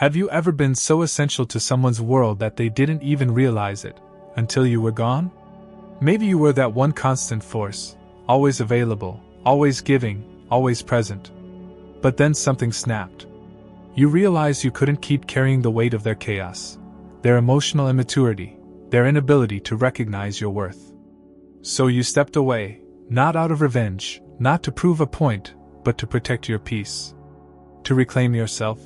Have you ever been so essential to someone's world that they didn't even realize it until you were gone? Maybe you were that one constant force, always available, always giving, always present. But then something snapped. You realized you couldn't keep carrying the weight of their chaos, their emotional immaturity, their inability to recognize your worth. So you stepped away, not out of revenge, not to prove a point, but to protect your peace. To reclaim yourself.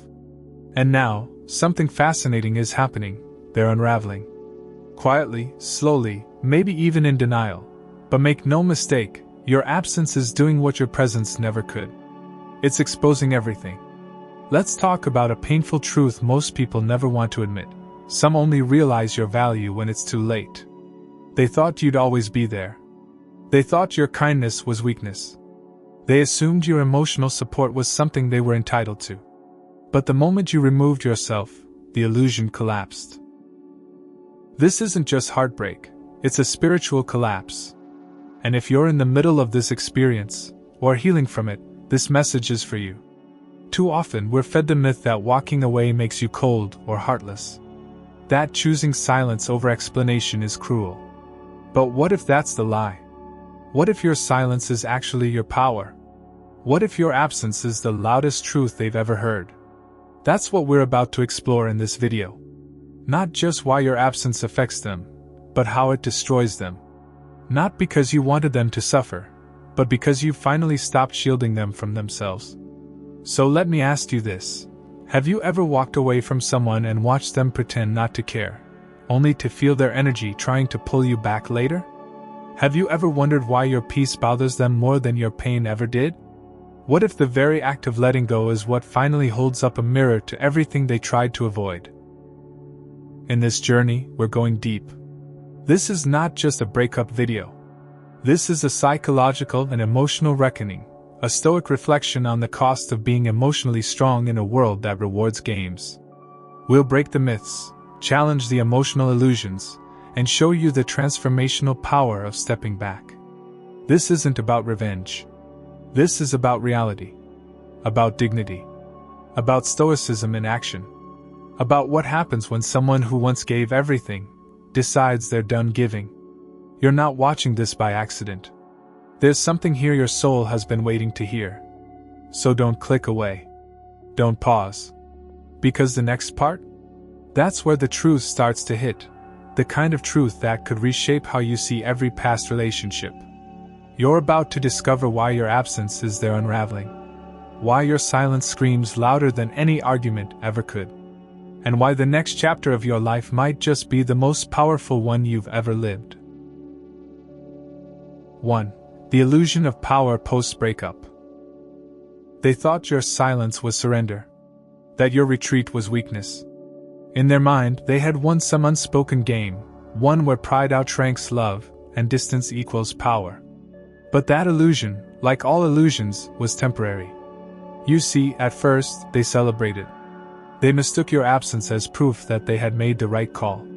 And now, something fascinating is happening. They're unraveling. Quietly, slowly, maybe even in denial. But make no mistake, your absence is doing what your presence never could. It's exposing everything. Let's talk about a painful truth most people never want to admit. Some only realize your value when it's too late. They thought you'd always be there. They thought your kindness was weakness. They assumed your emotional support was something they were entitled to. But the moment you removed yourself, the illusion collapsed. This isn't just heartbreak, it's a spiritual collapse. And if you're in the middle of this experience, or healing from it, this message is for you. Too often we're fed the myth that walking away makes you cold or heartless. That choosing silence over explanation is cruel. But what if that's the lie? What if your silence is actually your power? What if your absence is the loudest truth they've ever heard? That's what we're about to explore in this video. Not just why your absence affects them, but how it destroys them. Not because you wanted them to suffer, but because you finally stopped shielding them from themselves. So let me ask you this. Have you ever walked away from someone and watched them pretend not to care, only to feel their energy trying to pull you back later? Have you ever wondered why your peace bothers them more than your pain ever did? What if the very act of letting go is what finally holds up a mirror to everything they tried to avoid? In this journey, we're going deep. This is not just a breakup video. This is a psychological and emotional reckoning, a stoic reflection on the cost of being emotionally strong in a world that rewards games. We'll break the myths, challenge the emotional illusions, and show you the transformational power of stepping back. This isn't about revenge. This is about reality. About dignity. About stoicism in action. About what happens when someone who once gave everything decides they're done giving. You're not watching this by accident. There's something here your soul has been waiting to hear. So don't click away. Don't pause. Because the next part? That's where the truth starts to hit. The kind of truth that could reshape how you see every past relationship. You're about to discover why your absence is their unraveling. Why your silence screams louder than any argument ever could. And why the next chapter of your life might just be the most powerful one you've ever lived. 1. The illusion of power post-breakup. They thought your silence was surrender. That your retreat was weakness. In their mind, they had won some unspoken game, one where pride outranks love, and distance equals power. But that illusion, like all illusions, was temporary. You see, at first, they celebrated. They mistook your absence as proof that they had made the right call.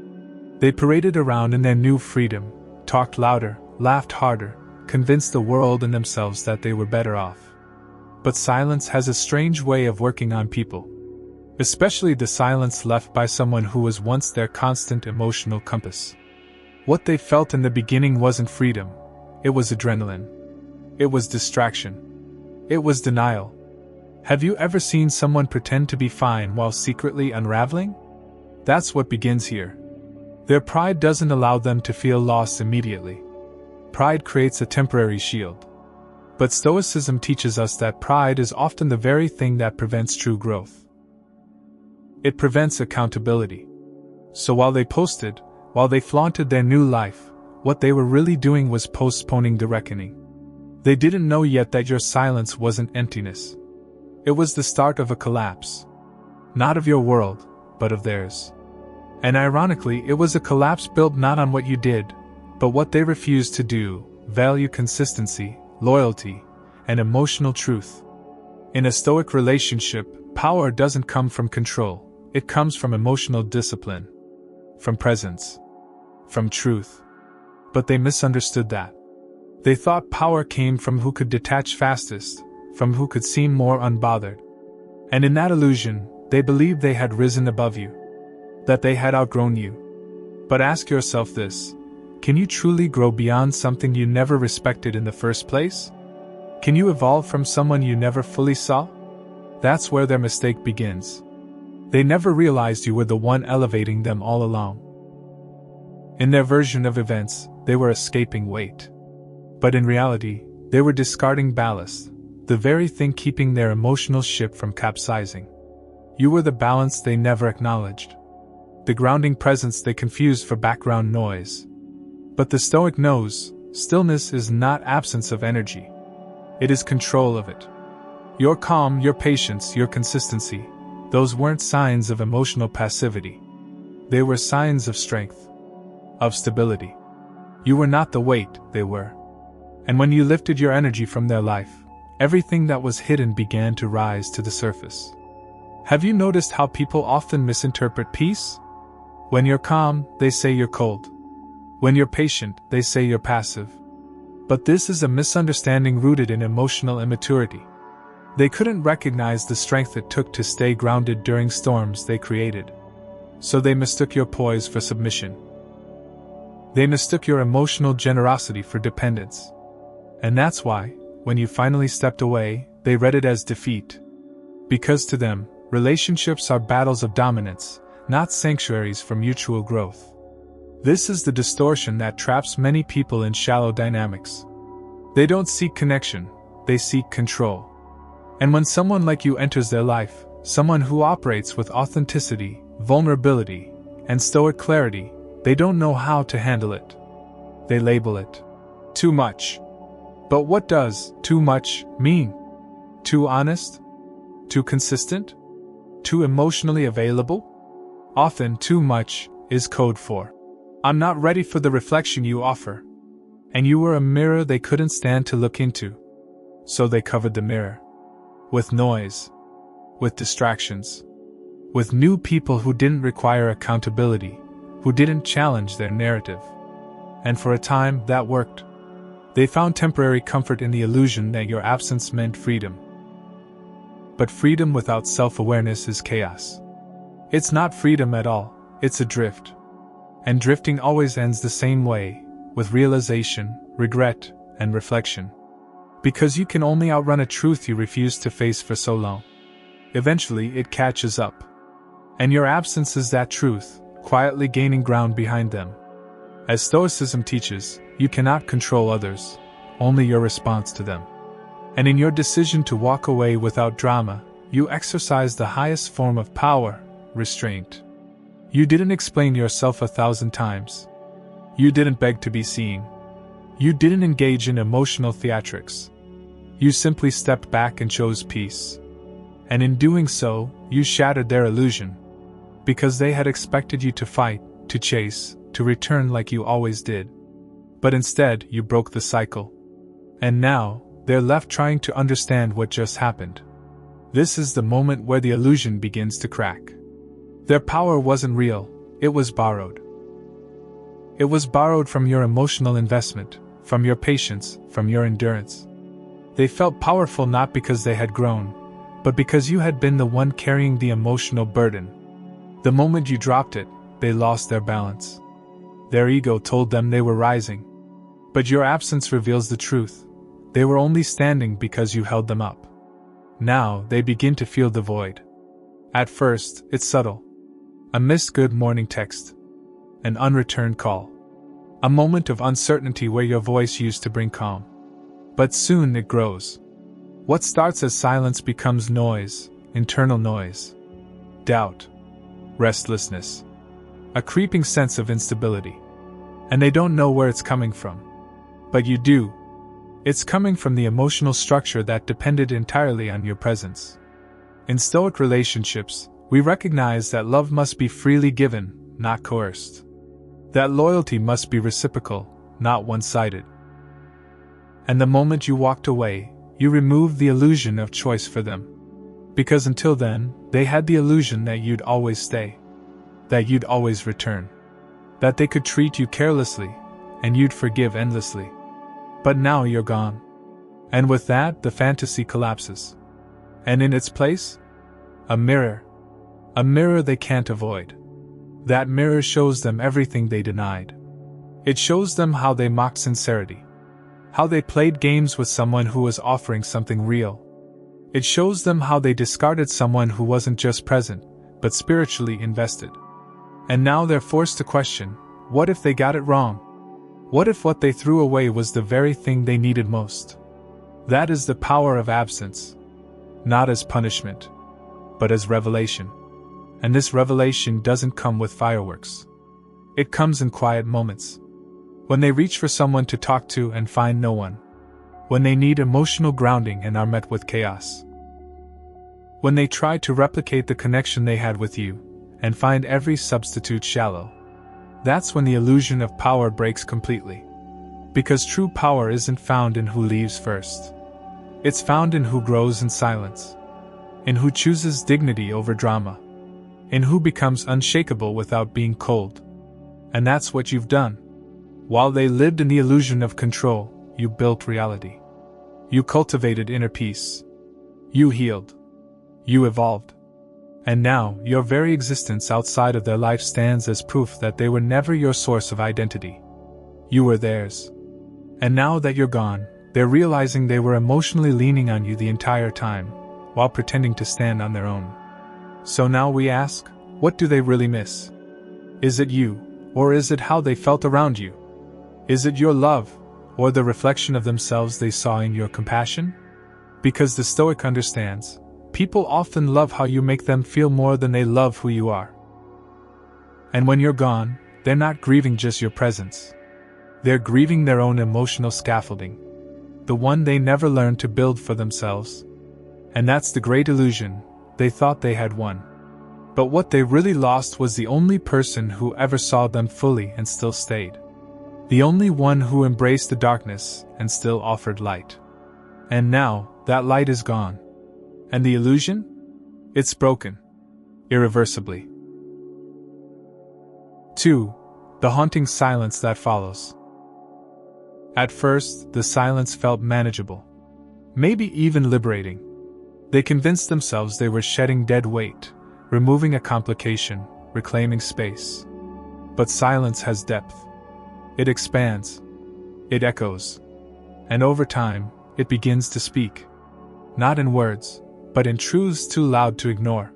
They paraded around in their new freedom, talked louder, laughed harder, convinced the world and themselves that they were better off. But silence has a strange way of working on people. Especially the silence left by someone who was once their constant emotional compass. What they felt in the beginning wasn't freedom. It was adrenaline. It was distraction. It was denial. Have you ever seen someone pretend to be fine while secretly unraveling? That's what begins here. Their pride doesn't allow them to feel loss immediately. Pride creates a temporary shield. But Stoicism teaches us that pride is often the very thing that prevents true growth. It prevents accountability. So while they posted, while they flaunted their new life, what they were really doing was postponing the reckoning. They didn't know yet that your silence wasn't emptiness. It was the start of a collapse. Not of your world, but of theirs. And ironically, it was a collapse built not on what you did, but what they refused to do: value consistency, loyalty, and emotional truth. In a Stoic relationship, power doesn't come from control, it comes from emotional discipline. From presence. From truth. But they misunderstood that. They thought power came from who could detach fastest, from who could seem more unbothered. And in that illusion, They believed they had risen above you, that they had outgrown you. But ask yourself this: can you truly grow beyond something you never respected in the first place? Can you evolve from someone you never fully saw? That's where their mistake begins. They never realized you were the one elevating them all along. In their version of events, they were escaping weight. But in reality, they were discarding ballast, the very thing keeping their emotional ship from capsizing. You were the balance they never acknowledged, the grounding presence they confused for background noise. But the Stoic knows, stillness is not absence of energy. It is control of it. Your calm, your patience, your consistency, those weren't signs of emotional passivity. They were signs of strength, of stability. You were not the weight, they were. And when you lifted your energy from their life, everything that was hidden began to rise to the surface. Have you noticed how people often misinterpret peace? When you're calm, they say you're cold. When you're patient, they say you're passive. But this is a misunderstanding rooted in emotional immaturity. They couldn't recognize the strength it took to stay grounded during storms they created. So they mistook your poise for submission. They mistook your emotional generosity for dependence. And that's why, when you finally stepped away, they read it as defeat. Because to them, relationships are battles of dominance, not sanctuaries for mutual growth. This is the distortion that traps many people in shallow dynamics. They don't seek connection, they seek control. And when someone like you enters their life, someone who operates with authenticity, vulnerability, and stoic clarity, they don't know how to handle it. They label it too much. But what does too much mean? Too honest? Too consistent? Too emotionally available? Often too much is code for I'm not ready for the reflection you offer. And you were a mirror they couldn't stand to look into. So they covered the mirror. With noise. With distractions. With new people who didn't require accountability, who didn't challenge their narrative. And for a time, that worked. They found temporary comfort in the illusion that your absence meant freedom. But freedom without self-awareness is chaos. It's not freedom at all, it's a drift. And drifting always ends the same way, with realization, regret, and reflection. Because you can only outrun a truth you refuse to face for so long. Eventually, it catches up. And your absence is that truth, quietly gaining ground behind them. As Stoicism teaches, you cannot control others, only your response to them. And in your decision to walk away without drama, you exercise the highest form of power, restraint. You didn't explain yourself 1,000 times. You didn't beg to be seen. You didn't engage in emotional theatrics. You simply stepped back and chose peace. And in doing so, you shattered their illusion. Because they had expected you to fight, to chase, to return like you always did. But instead, you broke the cycle. And now, they're left trying to understand what just happened. This is the moment where the illusion begins to crack. Their power wasn't real, it was borrowed. It was borrowed from your emotional investment, from your patience, from your endurance. They felt powerful not because they had grown, but because you had been the one carrying the emotional burden. The moment you dropped it, they lost their balance. Their ego told them they were rising. But your absence reveals the truth. They were only standing because you held them up. Now they begin to feel the void. At first, it's subtle. A missed good morning text. An unreturned call. A moment of uncertainty where your voice used to bring calm. But soon it grows. What starts as silence becomes noise, internal noise. Doubt. Restlessness. A creeping sense of instability. And they don't know where it's coming from. But you do. It's coming from the emotional structure that depended entirely on your presence. In Stoic relationships, we recognize that love must be freely given, not coerced. That loyalty must be reciprocal, not one-sided. And the moment you walked away, you removed the illusion of choice for them. Because until then, they had the illusion that you'd always stay. That you'd always return. That they could treat you carelessly, and you'd forgive endlessly. But now you're gone. And with that, the fantasy collapses. And in its place? A mirror. A mirror they can't avoid. That mirror shows them everything they denied. It shows them how they mocked sincerity. How they played games with someone who was offering something real. It shows them how they discarded someone who wasn't just present, but spiritually invested. And now they're forced to question, what if they got it wrong? What if what they threw away was the very thing they needed most? That is the power of absence. Not as punishment, but as revelation. And this revelation doesn't come with fireworks. It comes in quiet moments. When they reach for someone to talk to and find no one. When they need emotional grounding and are met with chaos. When they try to replicate the connection they had with you, and find every substitute shallow. That's when the illusion of power breaks completely. Because true power isn't found in who leaves first. It's found in who grows in silence. In who chooses dignity over drama. In who becomes unshakable without being cold. And that's what you've done. While they lived in the illusion of control, you built reality. You cultivated inner peace. You healed. You evolved. And now, your very existence outside of their life stands as proof that they were never your source of identity. You were theirs. And now that you're gone, they're realizing they were emotionally leaning on you the entire time, while pretending to stand on their own. So now we ask, what do they really miss? Is it you, or is it how they felt around you? Is it your love, or the reflection of themselves they saw in your compassion? Because the Stoic understands, people often love how you make them feel more than they love who you are. And when you're gone, they're not grieving just your presence. They're grieving their own emotional scaffolding. The one they never learned to build for themselves. And that's the great illusion, they thought they had won. But what they really lost was the only person who ever saw them fully and still stayed. The only one who embraced the darkness and still offered light. And now, that light is gone. And the illusion? It's broken. Irreversibly. 2. The haunting silence that follows. At first, the silence felt manageable. Maybe even liberating. They convinced themselves they were shedding dead weight, removing a complication, reclaiming space. But silence has depth. It expands. It echoes. And over time, it begins to speak. Not in words, but in truths too loud to ignore.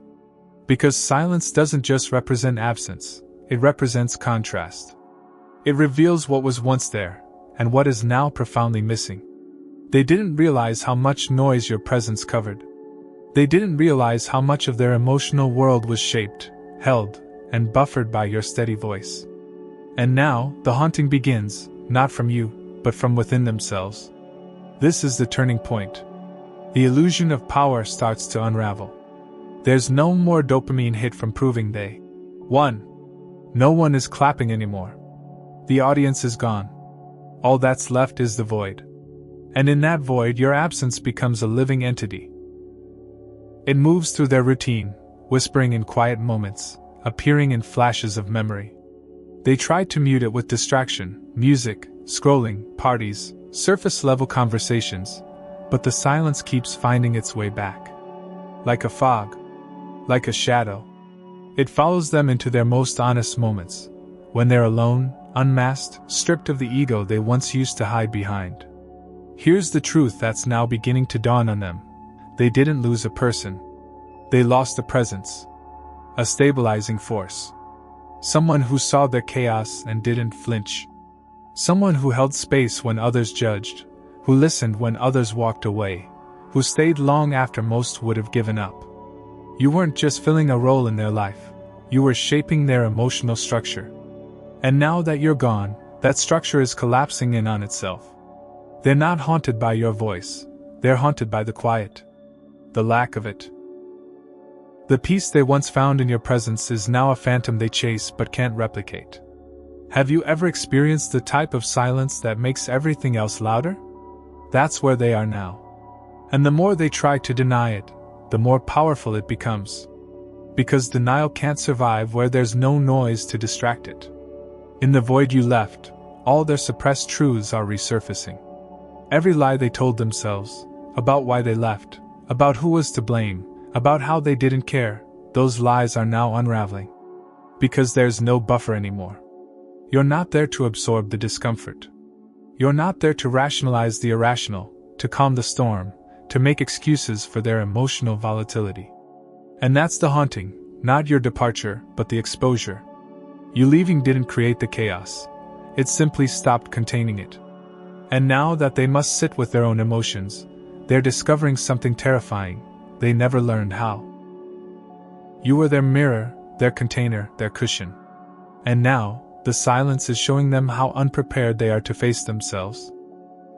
Because silence doesn't just represent absence, it represents contrast. It reveals what was once there, and what is now profoundly missing. They didn't realize how much noise your presence covered. They didn't realize how much of their emotional world was shaped, held, and buffered by your steady voice. And now, the haunting begins, not from you, but from within themselves. This is the turning point. The illusion of power starts to unravel. There's no more dopamine hit from proving they won. No one is clapping anymore. The audience is gone. All that's left is the void. And in that void, your absence becomes a living entity. It moves through their routine, whispering in quiet moments, appearing in flashes of memory. They tried to mute it with distraction, music, scrolling, parties, surface-level conversations, but the silence keeps finding its way back. Like a fog. Like a shadow. It follows them into their most honest moments, when they're alone, unmasked, stripped of the ego they once used to hide behind. Here's the truth that's now beginning to dawn on them. They didn't lose a person. They lost a presence. A stabilizing force. Someone who saw their chaos and didn't flinch. Someone who held space when others judged, who listened when others walked away, who stayed long after most would have given up. You weren't just filling a role in their life, you were shaping their emotional structure. And now that you're gone, that structure is collapsing in on itself. They're not haunted by your voice, they're haunted by the quiet. The lack of it. The peace they once found in your presence is now a phantom they chase but can't replicate. Have you ever experienced the type of silence that makes everything else louder? That's where they are now. And the more they try to deny it, the more powerful it becomes. Because denial can't survive where there's no noise to distract it. In the void you left, all their suppressed truths are resurfacing. Every lie they told themselves, about why they left, about who was to blame, about how they didn't care, those lies are now unraveling. Because there's no buffer anymore. You're not there to absorb the discomfort. You're not there to rationalize the irrational, to calm the storm, to make excuses for their emotional volatility. And that's the haunting, not your departure, but the exposure. You leaving didn't create the chaos. It simply stopped containing it. And now that they must sit with their own emotions, they're discovering something terrifying. They never learned how. You were their mirror, their container, their cushion. And now, the silence is showing them how unprepared they are to face themselves.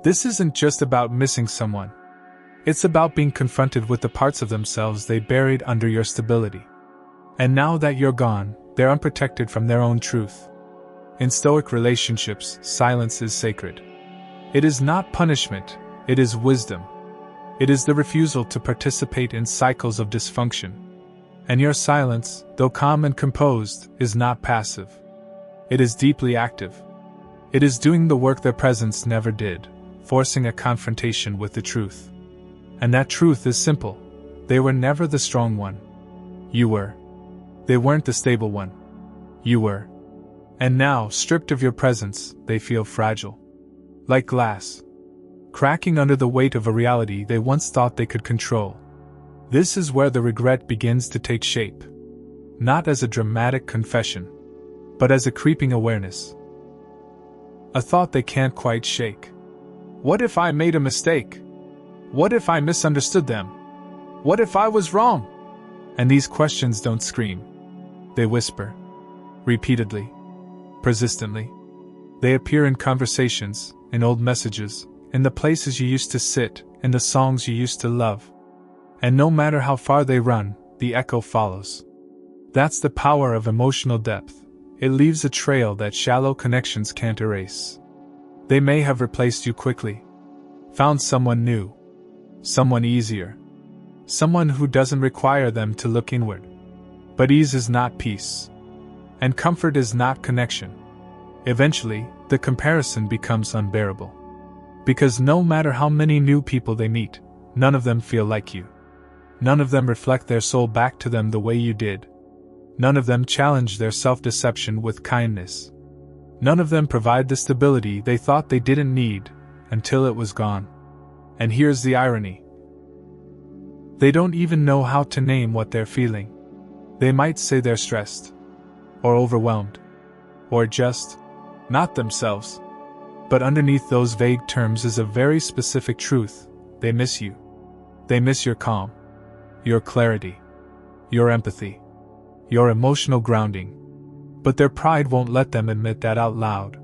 This isn't just about missing someone. It's about being confronted with the parts of themselves they buried under your stability. And now that you're gone, they're unprotected from their own truth. In Stoic relationships, silence is sacred. It is not punishment, it is wisdom. It is the refusal to participate in cycles of dysfunction. And your silence, though calm and composed, is not passive. It is deeply active. It is doing the work their presence never did, forcing a confrontation with the truth. And that truth is simple. They were never the strong one. You were. They weren't the stable one. You were. And now, stripped of your presence, they feel fragile. Like glass. Cracking under the weight of a reality they once thought they could control. This is where the regret begins to take shape. Not as a dramatic confession, but as a creeping awareness. A thought they can't quite shake. What if I made a mistake? What if I misunderstood them? What if I was wrong? And these questions don't scream. They whisper. Repeatedly. Persistently. They appear in conversations, in old messages, in the places you used to sit, in the songs you used to love. And no matter how far they run, the echo follows. That's the power of emotional depth. It leaves a trail that shallow connections can't erase. They may have replaced you quickly. Found someone new. Someone easier. Someone who doesn't require them to look inward. But ease is not peace. And comfort is not connection. Eventually, the comparison becomes unbearable. Because no matter how many new people they meet, none of them feel like you. None of them reflect their soul back to them the way you did. None of them challenge their self-deception with kindness. None of them provide the stability they thought they didn't need, until it was gone. And here's the irony. They don't even know how to name what they're feeling. They might say they're stressed, or overwhelmed, or just not themselves. But underneath those vague terms is a very specific truth. They miss you. They miss your calm, your clarity, your empathy, your emotional grounding. But their pride won't let them admit that out loud.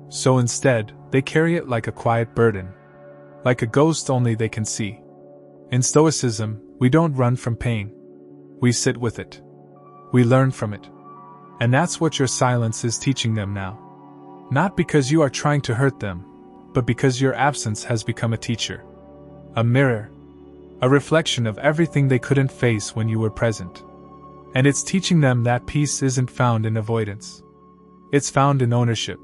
So instead, they carry it like a quiet burden, like a ghost only they can see. In Stoicism, we don't run from pain. We sit with it. We learn from it. And that's what your silence is teaching them now. Not because you are trying to hurt them, but because your absence has become a teacher. A mirror. A reflection of everything they couldn't face when you were present. And it's teaching them that peace isn't found in avoidance. It's found in ownership.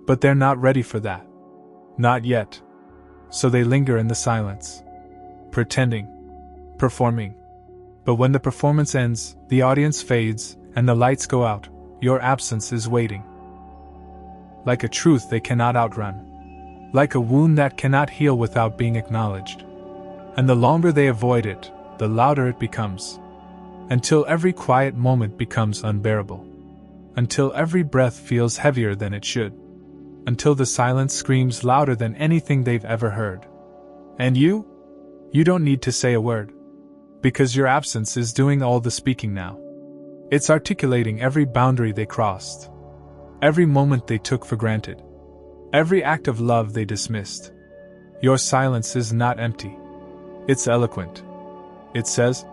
But they're not ready for that. Not yet. So they linger in the silence. Pretending. Performing. But when the performance ends, the audience fades, and the lights go out, your absence is waiting. Like a truth they cannot outrun. Like a wound that cannot heal without being acknowledged. And the longer they avoid it, the louder it becomes. Until every quiet moment becomes unbearable. Until every breath feels heavier than it should. Until the silence screams louder than anything they've ever heard. And you? You don't need to say a word. Because your absence is doing all the speaking now. It's articulating every boundary they crossed. Every moment they took for granted. Every act of love they dismissed. Your silence is not empty. It's eloquent. It says,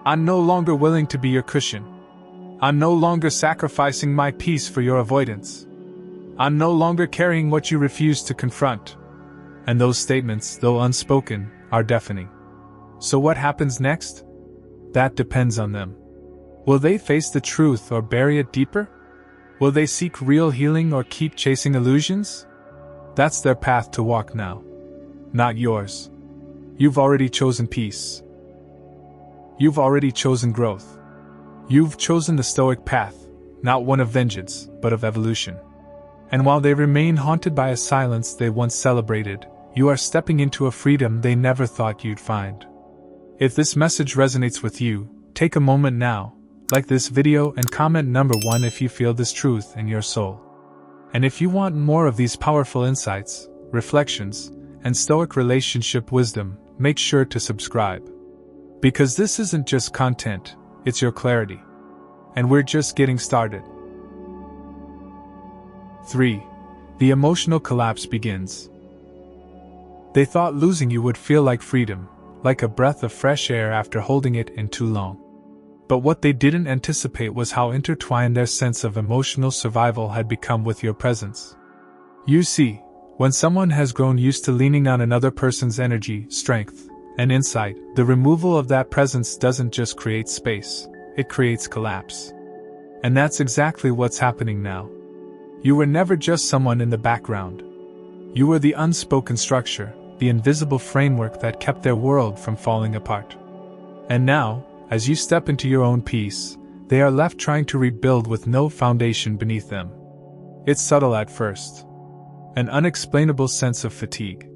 I'm no longer willing to be your cushion. I'm no longer sacrificing my peace for your avoidance. I'm no longer carrying what you refuse to confront. And those statements, though unspoken, are deafening. So what happens next? That depends on them. Will they face the truth or bury it deeper? Will they seek real healing or keep chasing illusions? That's their path to walk now. Not yours. You've already chosen peace. You've already chosen growth. You've chosen the Stoic path, not one of vengeance, but of evolution. And while they remain haunted by a silence they once celebrated, you are stepping into a freedom they never thought you'd find. If this message resonates with you, take a moment now, like this video and comment number 1 if you feel this truth in your soul. And if you want more of these powerful insights, reflections, and Stoic relationship wisdom, make sure to subscribe. Because this isn't just content, it's your clarity. And we're just getting started. 3. The emotional collapse begins. They thought losing you would feel like freedom, like a breath of fresh air after holding it in too long. But what they didn't anticipate was how intertwined their sense of emotional survival had become with your presence. You see, when someone has grown used to leaning on another person's energy, strength, and insight, the removal of that presence doesn't just create space, it creates collapse. And that's exactly what's happening now. You were never just someone in the background. You were the unspoken structure, the invisible framework that kept their world from falling apart. And now, as you step into your own peace, they are left trying to rebuild with no foundation beneath them. It's subtle at first. An unexplainable sense of fatigue.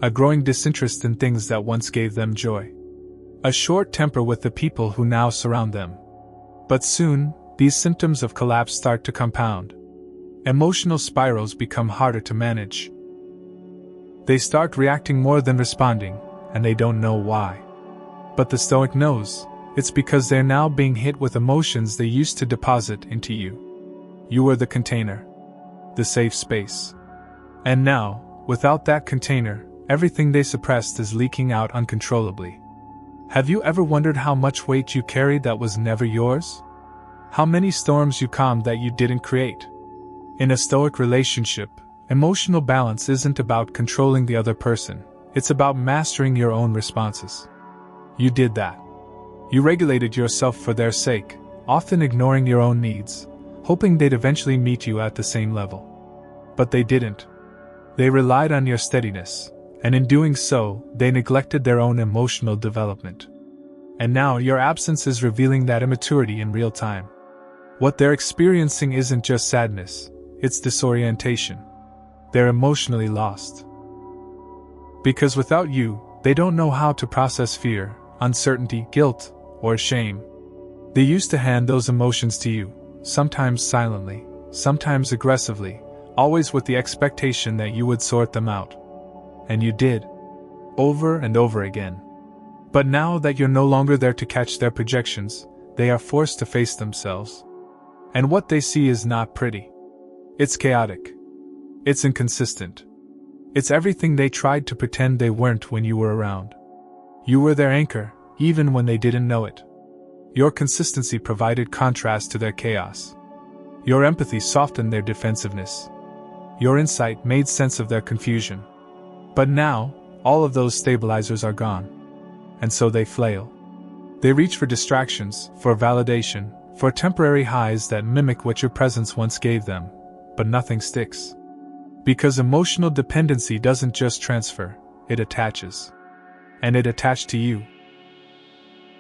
A growing disinterest in things that once gave them joy. A short temper with the people who now surround them. But soon, these symptoms of collapse start to compound. Emotional spirals become harder to manage. They start reacting more than responding, and they don't know why. But the Stoic knows, it's because they're now being hit with emotions they used to deposit into you. You were the container. The safe space. And now, without that container, everything they suppressed is leaking out uncontrollably. Have you ever wondered how much weight you carried that was never yours? How many storms you calmed that you didn't create? In a Stoic relationship, emotional balance isn't about controlling the other person, it's about mastering your own responses. You did that. You regulated yourself for their sake, often ignoring your own needs, hoping they'd eventually meet you at the same level. But they didn't. They relied on your steadiness, and in doing so, they neglected their own emotional development. And now your absence is revealing that immaturity in real time. What they're experiencing isn't just sadness, it's disorientation. They're emotionally lost. Because without you, they don't know how to process fear, uncertainty, guilt, or shame. They used to hand those emotions to you, sometimes silently, sometimes aggressively, always with the expectation that you would sort them out. And you did. Over and over again. But now that you're no longer there to catch their projections, they are forced to face themselves. And what they see is not pretty. It's chaotic. It's inconsistent. It's everything they tried to pretend they weren't when you were around. You were their anchor, even when they didn't know it. Your consistency provided contrast to their chaos. Your empathy softened their defensiveness. Your insight made sense of their confusion. But now, all of those stabilizers are gone. And so they flail. They reach for distractions, for validation, for temporary highs that mimic what your presence once gave them, but nothing sticks. Because emotional dependency doesn't just transfer, it attaches. And it attached to you.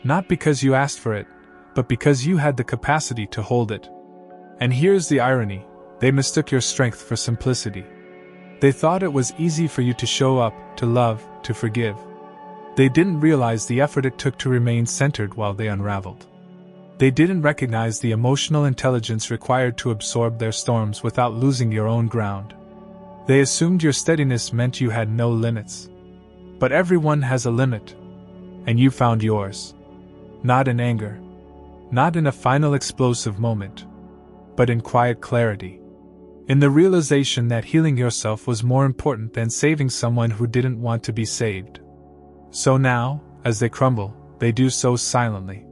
Not because you asked for it, but because you had the capacity to hold it. And here's the irony, they mistook your strength for simplicity. They thought it was easy for you to show up, to love, to forgive. They didn't realize the effort it took to remain centered while they unraveled. They didn't recognize the emotional intelligence required to absorb their storms without losing your own ground. They assumed your steadiness meant you had no limits. But everyone has a limit. And you found yours. Not in anger. Not in a final explosive moment. But in quiet clarity. In the realization that healing yourself was more important than saving someone who didn't want to be saved. So now, as they crumble, they do so silently.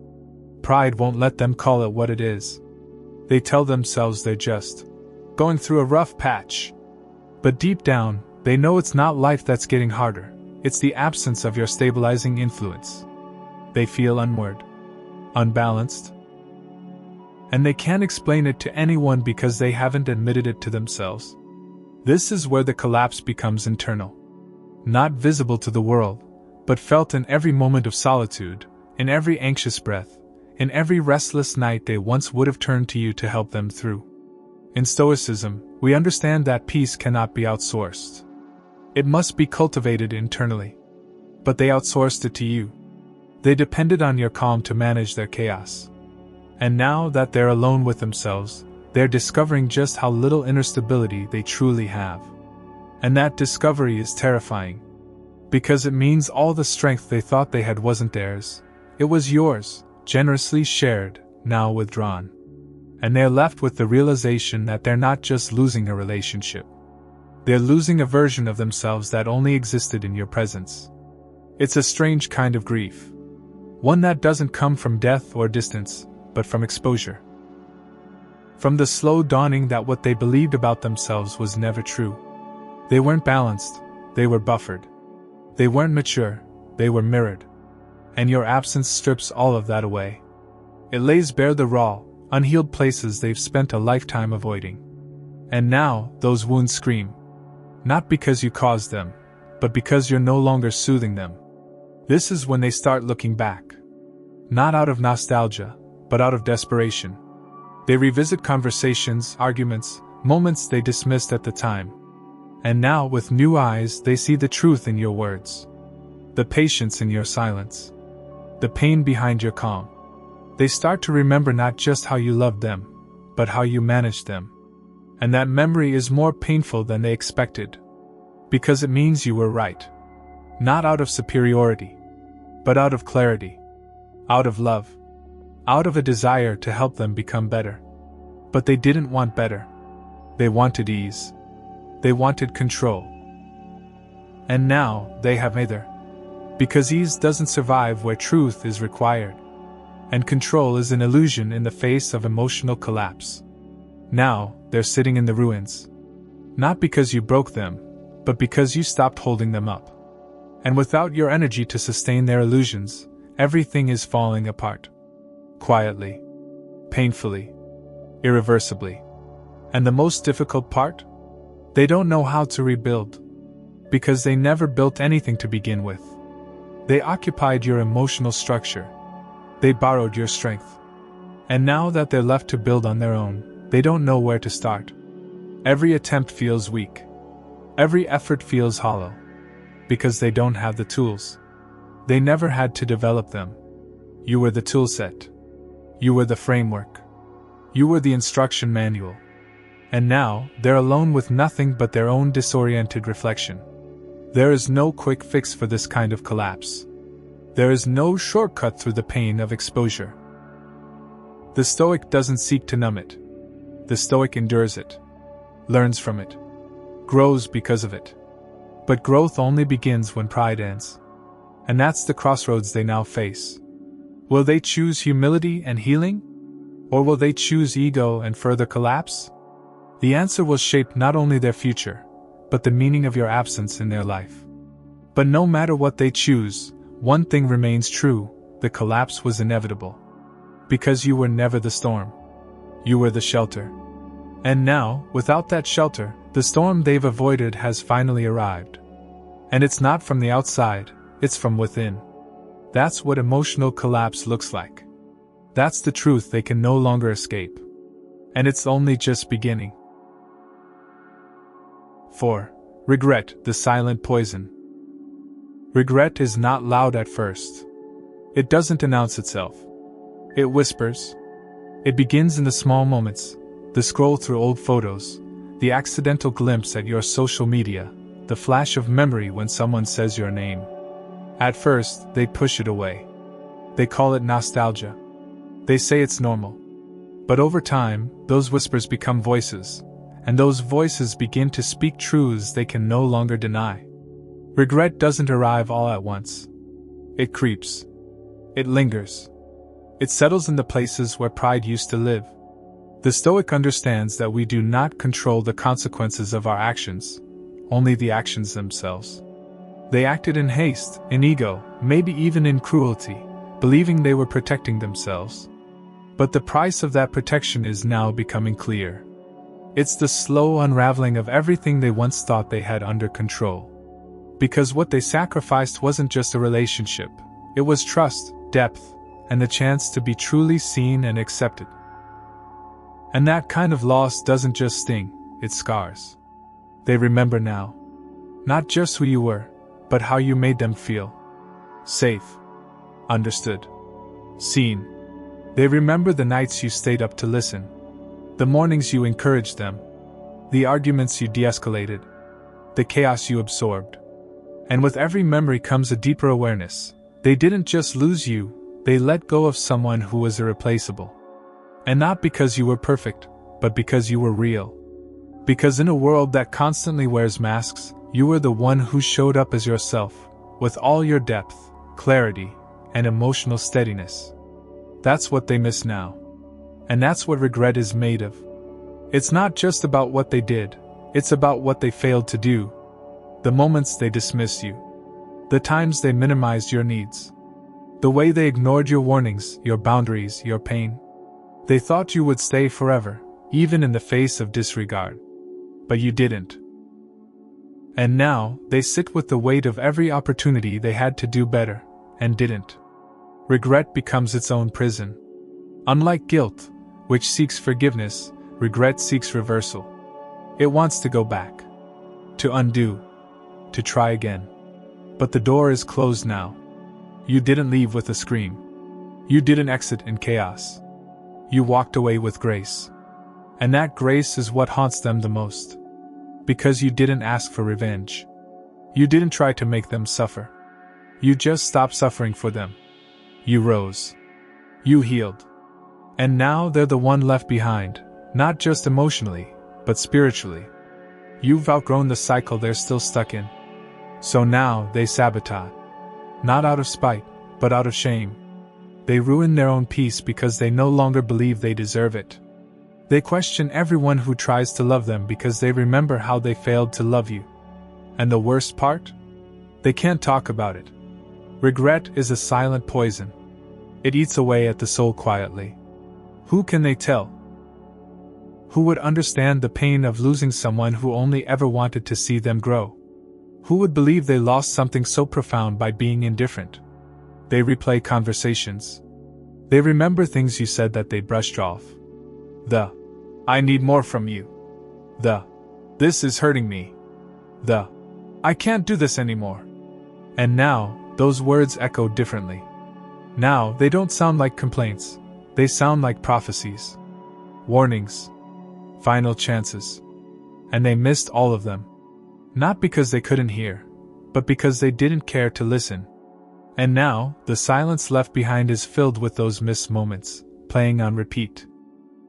Pride won't let them call it what it is. They tell themselves they're just going through a rough patch. But deep down, they know it's not life that's getting harder, it's the absence of your stabilizing influence. They feel unmoored, unbalanced. And they can't explain it to anyone because they haven't admitted it to themselves. This is where the collapse becomes internal. Not visible to the world, but felt in every moment of solitude, in every anxious breath, in every restless night they once would have turned to you to help them through. In Stoicism, we understand that peace cannot be outsourced. It must be cultivated internally. But they outsourced it to you. They depended on your calm to manage their chaos. And now that they're alone with themselves, they're discovering just how little inner stability they truly have. And that discovery is terrifying. Because it means all the strength they thought they had wasn't theirs. It was yours, generously shared, now withdrawn. And they're left with the realization that they're not just losing a relationship. They're losing a version of themselves that only existed in your presence. It's a strange kind of grief. One that doesn't come from death or distance, but from exposure. From the slow dawning that what they believed about themselves was never true. They weren't balanced, they were buffered. They weren't mature, they were mirrored. And your absence strips all of that away. It lays bare the raw, unhealed places they've spent a lifetime avoiding. And now, those wounds scream. Not because you caused them, but because you're no longer soothing them. This is when they start looking back. Not out of nostalgia, but out of desperation. They revisit conversations, arguments, moments they dismissed at the time. And now, with new eyes, they see the truth in your words. The patience in your silence. The pain behind your calm. They start to remember not just how you loved them, but how you managed them. And that memory is more painful than they expected. Because it means you were right. Not out of superiority, but out of clarity. Out of love. Out of a desire to help them become better. But they didn't want better. They wanted ease. They wanted control. And now, they have neither. Because ease doesn't survive where truth is required. And control is an illusion in the face of emotional collapse. Now, they're sitting in the ruins. Not because you broke them, but because you stopped holding them up. And without your energy to sustain their illusions, everything is falling apart. Quietly. Painfully. Irreversibly. And the most difficult part? They don't know how to rebuild. Because they never built anything to begin with. They occupied your emotional structure. They borrowed your strength. And now that they're left to build on their own, they don't know where to start. Every attempt feels weak. Every effort feels hollow. Because they don't have the tools. They never had to develop them. You were the toolset. You were the framework. You were the instruction manual. And now, they're alone with nothing but their own disoriented reflection. There is no quick fix for this kind of collapse. There is no shortcut through the pain of exposure. The Stoic doesn't seek to numb it. The Stoic endures it. Learns from it. Grows because of it. But growth only begins when pride ends. And that's the crossroads they now face. Will they choose humility and healing? Or will they choose ego and further collapse? The answer will shape not only their future, but the meaning of your absence in their life. But no matter what they choose, one thing remains true: the collapse was inevitable. Because you were never the storm. You were the shelter. And now, without that shelter, the storm they've avoided has finally arrived. And it's not from the outside, it's from within. That's what emotional collapse looks like. That's the truth they can no longer escape. And it's only just beginning. 4. Regret, the silent poison. Regret is not loud at first. It doesn't announce itself. It whispers. It begins in the small moments, the scroll through old photos, the accidental glimpse at your social media, the flash of memory when someone says your name. At first, they push it away. They call it nostalgia. They say it's normal. But over time, those whispers become voices, and those voices begin to speak truths they can no longer deny. Regret doesn't arrive all at once. It creeps. It lingers. It settles in the places where pride used to live. The Stoic understands that we do not control the consequences of our actions, only the actions themselves. They acted in haste, in ego, maybe even in cruelty, believing they were protecting themselves. But the price of that protection is now becoming clear. It's the slow unraveling of everything they once thought they had under control. Because what they sacrificed wasn't just a relationship, it was trust, depth, and the chance to be truly seen and accepted. And that kind of loss doesn't just sting, it scars. They remember now. Not just who you were, but how you made them feel. Safe. Understood. Seen. They remember the nights you stayed up to listen. The mornings you encouraged them. The arguments you de-escalated. The chaos you absorbed. And with every memory comes a deeper awareness. They didn't just lose you, they let go of someone who was irreplaceable. And not because you were perfect, but because you were real. Because in a world that constantly wears masks, you were the one who showed up as yourself, with all your depth, clarity, and emotional steadiness. That's what they miss now. And that's what regret is made of. It's not just about what they did, it's about what they failed to do. The moments they dismissed you. The times they minimized your needs. The way they ignored your warnings, your boundaries, your pain. They thought you would stay forever, even in the face of disregard. But you didn't. And now, they sit with the weight of every opportunity they had to do better, and didn't. Regret becomes its own prison. Unlike guilt, which seeks forgiveness, regret seeks reversal. It wants to go back. To undo. To try again. But the door is closed now. You didn't leave with a scream. You didn't exit in chaos. You walked away with grace. And that grace is what haunts them the most. Because you didn't ask for revenge. You didn't try to make them suffer. You just stopped suffering for them. You rose. You healed. And now they're the one left behind, not just emotionally, but spiritually. You've outgrown the cycle they're still stuck in. So now they sabotage. Not out of spite, but out of shame. They ruin their own peace because they no longer believe they deserve it. They question everyone who tries to love them because they remember how they failed to love you. And the worst part? They can't talk about it. Regret is a silent poison. It eats away at the soul quietly. Who can they tell? Who would understand the pain of losing someone who only ever wanted to see them grow? Who would believe they lost something so profound by being indifferent? They replay conversations. They remember things you said that they brushed off. The, I need more from you. The, this is hurting me. The, I can't do this anymore. And now, those words echo differently. Now, they don't sound like complaints. They sound like prophecies. Warnings. Final chances. And they missed all of them. Not because they couldn't hear, but because they didn't care to listen. And now, the silence left behind is filled with those missed moments, playing on repeat.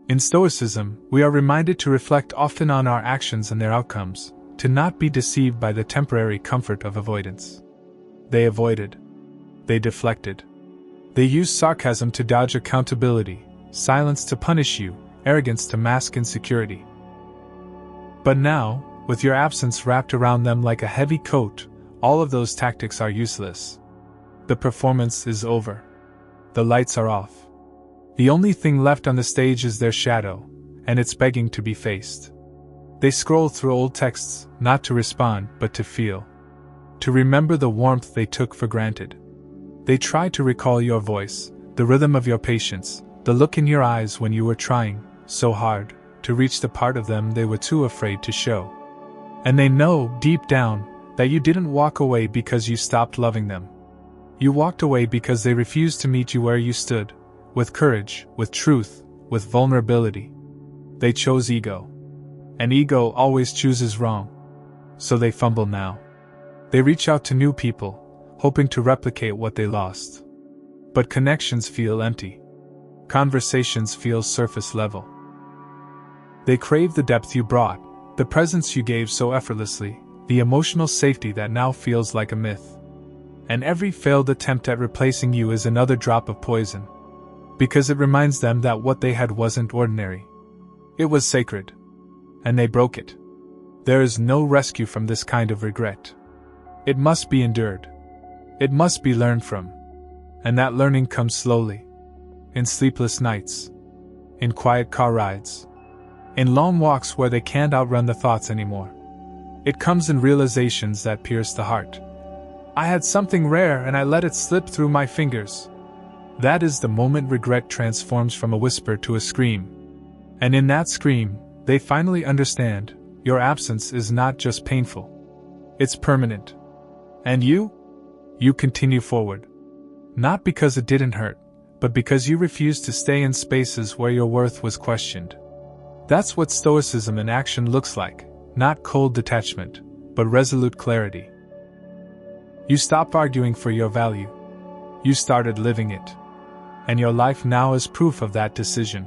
In Stoicism, we are reminded to reflect often on our actions and their outcomes, to not be deceived by the temporary comfort of avoidance. They avoided. They deflected. They used sarcasm to dodge accountability, silence to punish you, arrogance to mask insecurity. But now, with your absence wrapped around them like a heavy coat, all of those tactics are useless. The performance is over. The lights are off. The only thing left on the stage is their shadow, and it's begging to be faced. They scroll through old texts, not to respond, but to feel. To remember the warmth they took for granted. They try to recall your voice, the rhythm of your patience, the look in your eyes when you were trying, so hard, to reach the part of them they were too afraid to show. And they know, deep down, that you didn't walk away because you stopped loving them. You walked away because they refused to meet you where you stood, with courage, with truth, with vulnerability. They chose ego. And ego always chooses wrong. So they fumble now. They reach out to new people, hoping to replicate what they lost. But connections feel empty. Conversations feel surface level. They crave the depth you brought, the presence you gave so effortlessly, the emotional safety that now feels like a myth. And every failed attempt at replacing you is another drop of poison. Because it reminds them that what they had wasn't ordinary. It was sacred. And they broke it. There is no rescue from this kind of regret. It must be endured. It must be learned from. And that learning comes slowly. In sleepless nights. In quiet car rides. In long walks where they can't outrun the thoughts anymore. It comes in realizations that pierce the heart. I had something rare and I let it slip through my fingers. That is the moment regret transforms from a whisper to a scream. And in that scream, they finally understand, your absence is not just painful. It's permanent. And you? You continue forward. Not because it didn't hurt, but because you refused to stay in spaces where your worth was questioned. That's what stoicism in action looks like, not cold detachment, but resolute clarity. You stopped arguing for your value. You started living it. And your life now is proof of that decision.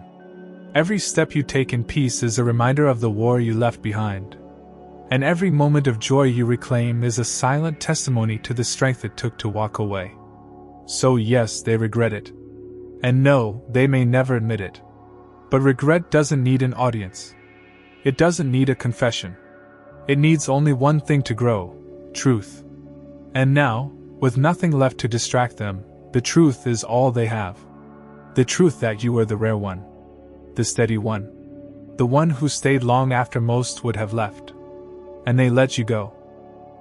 Every step you take in peace is a reminder of the war you left behind. And every moment of joy you reclaim is a silent testimony to the strength it took to walk away. So yes, they regret it. And no, they may never admit it. But regret doesn't need an audience. It doesn't need a confession. It needs only one thing to grow: truth. And now, with nothing left to distract them, the truth is all they have. The truth that you were the rare one. The steady one. The one who stayed long after most would have left. And they let you go.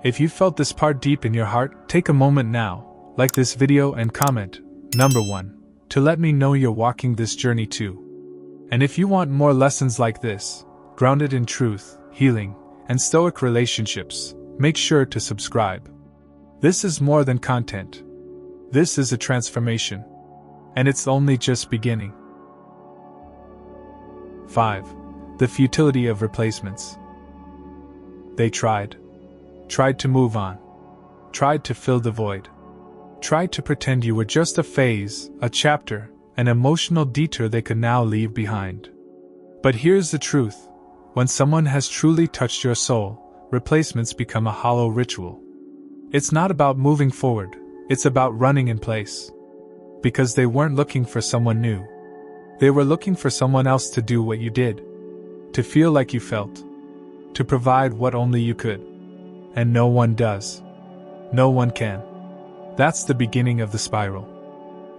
If you felt this part deep in your heart, take a moment now, like this video and comment, number 1, to let me know you're walking this journey too. And if you want more lessons like this, grounded in truth, healing, and stoic relationships, make sure to subscribe. This is more than content. This is a transformation. And it's only just beginning. 5. The futility of replacements. They tried to move on, tried to fill the void, tried to pretend you were just a phase, a chapter, an emotional detour they could now leave behind. But here's the truth: when someone has truly touched your soul, replacements become a hollow ritual. It's not about moving forward, it's about running in place. Because they weren't looking for someone new. They were looking for someone else to do what you did, to feel like you felt, to provide what only you could. And no one does. No one can. That's the beginning of the spiral.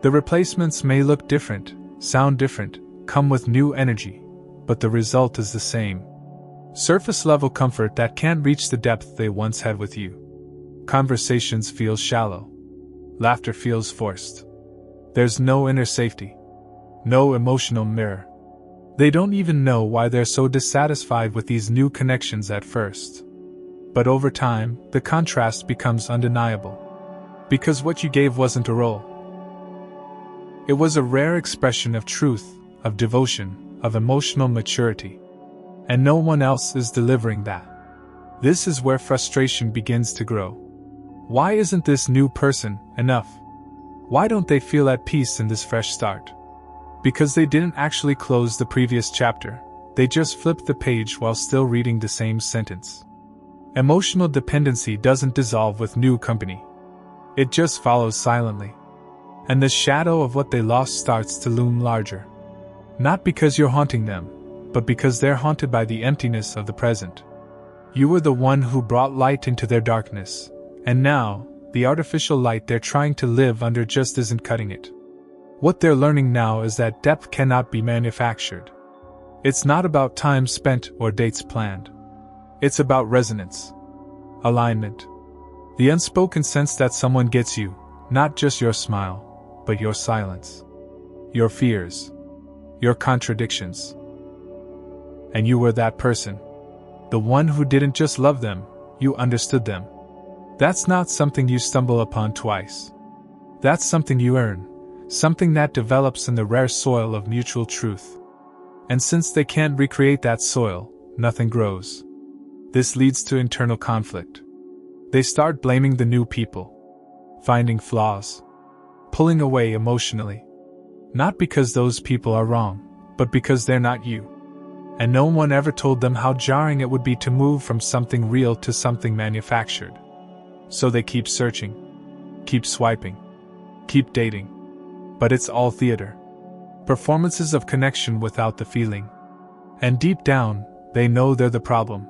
The replacements may look different, sound different, come with new energy, but the result is the same. Surface level comfort that can't reach the depth they once had with you. Conversations feel shallow. Laughter feels forced. There's no inner safety. No emotional mirror. They don't even know why they're so dissatisfied with these new connections at first. But over time, the contrast becomes undeniable. Because what you gave wasn't a role. It was a rare expression of truth, of devotion, of emotional maturity. And no one else is delivering that. This is where frustration begins to grow. Why isn't this new person enough? Why don't they feel at peace in this fresh start? Because they didn't actually close the previous chapter, they just flipped the page while still reading the same sentence. Emotional dependency doesn't dissolve with new company. It just follows silently. And the shadow of what they lost starts to loom larger. Not because you're haunting them, but because they're haunted by the emptiness of the present. You were the one who brought light into their darkness, and now, the artificial light they're trying to live under just isn't cutting it. What they're learning now is that depth cannot be manufactured. It's not about time spent or dates planned. It's about resonance. Alignment. The unspoken sense that someone gets you, not just your smile, but your silence. Your fears. Your contradictions. And you were that person. The one who didn't just love them, you understood them. That's not something you stumble upon twice. That's something you earn, something that develops in the rare soil of mutual truth. And since they can't recreate that soil, nothing grows. This leads to internal conflict. They start blaming the new people, finding flaws, pulling away emotionally. Not because those people are wrong, but because they're not you. And no one ever told them how jarring it would be to move from something real to something manufactured. So they keep searching, keep swiping, keep dating. But it's all theater. Performances of connection without the feeling. And deep down, they know they're the problem.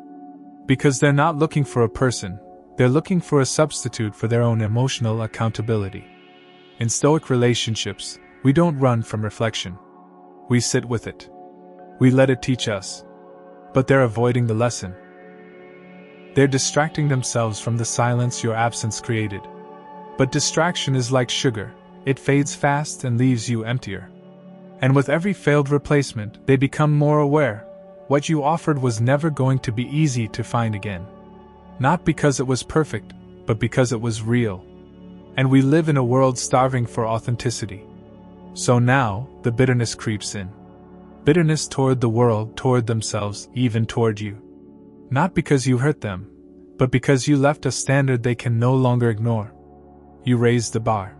Because they're not looking for a person, they're looking for a substitute for their own emotional accountability. In Stoic relationships, we don't run from reflection. We sit with it. We let it teach us. But they're avoiding the lesson. They're distracting themselves from the silence your absence created. But distraction is like sugar. it fades fast and leaves you emptier. And with every failed replacement, they become more aware. What you offered was never going to be easy to find again. Not because it was perfect, but because it was real. And we live in a world starving for authenticity. So now, the bitterness creeps in. Bitterness toward the world, toward themselves, even toward you. Not because you hurt them, but because you left a standard they can no longer ignore. You raised the bar.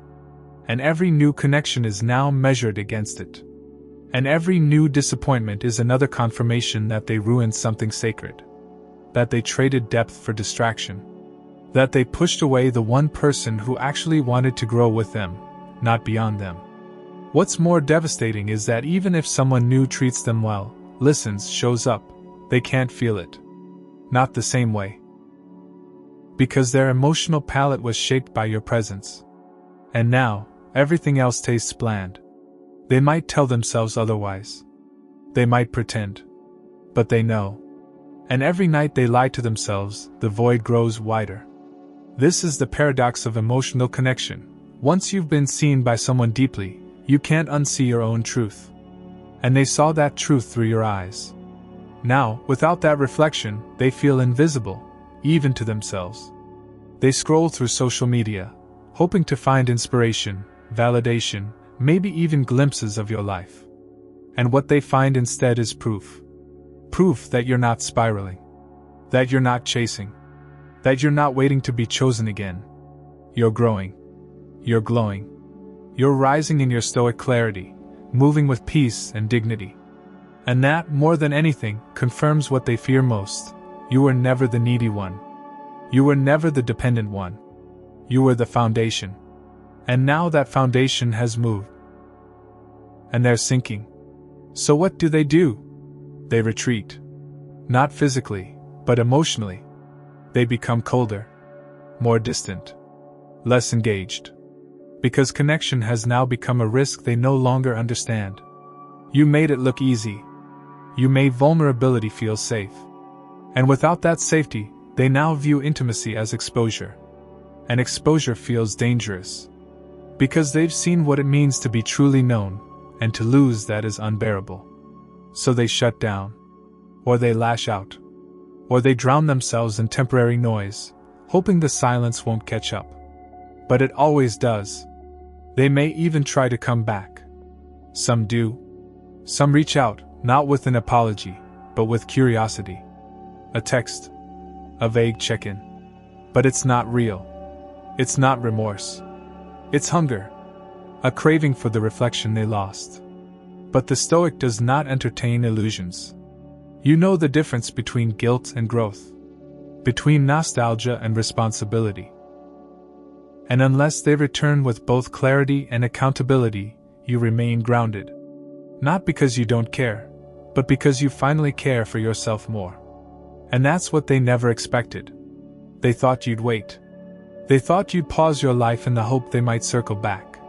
And every new connection is now measured against it. And every new disappointment is another confirmation that they ruined something sacred. That they traded depth for distraction. That they pushed away the one person who actually wanted to grow with them, not beyond them. What's more devastating is that even if someone new treats them well, listens, shows up, they can't feel it. Not the same way. Because their emotional palate was shaped by your presence. And now, everything else tastes bland. They might tell themselves otherwise. They might pretend. But they know. And every night they lie to themselves, the void grows wider. This is the paradox of emotional connection. Once you've been seen by someone deeply, you can't unsee your own truth. And they saw that truth through your eyes. Now, without that reflection, they feel invisible, even to themselves. They scroll through social media, hoping to find inspiration, validation, maybe even glimpses of your life. And what they find instead is proof. Proof that you're not spiraling. That you're not chasing. That you're not waiting to be chosen again. You're growing. You're glowing. You're rising in your stoic clarity, moving with peace and dignity. And that, more than anything, confirms what they fear most. You were never the needy one. You were never the dependent one. You were the foundation. And now that foundation has moved. And they're sinking. So what do? They retreat. Not physically, but emotionally. They become colder, more distant, less engaged. Because connection has now become a risk they no longer understand. You made it look easy. You made vulnerability feel safe. And without that safety, they now view intimacy as exposure. And exposure feels dangerous. Because they've seen what it means to be truly known, and to lose that is unbearable. So they shut down. Or they lash out. Or they drown themselves in temporary noise, hoping the silence won't catch up. But it always does. They may even try to come back. Some do. Some reach out, not with an apology, but with curiosity. A text. A vague check-in. But it's not real. It's not remorse. It's hunger. A craving for the reflection they lost. But the Stoic does not entertain illusions. You know the difference between guilt and growth. Between nostalgia and responsibility. And unless they return with both clarity and accountability, you remain grounded. Not because you don't care, but because you finally care for yourself more. And that's what they never expected. They thought you'd wait. They thought you'd pause your life in the hope they might circle back.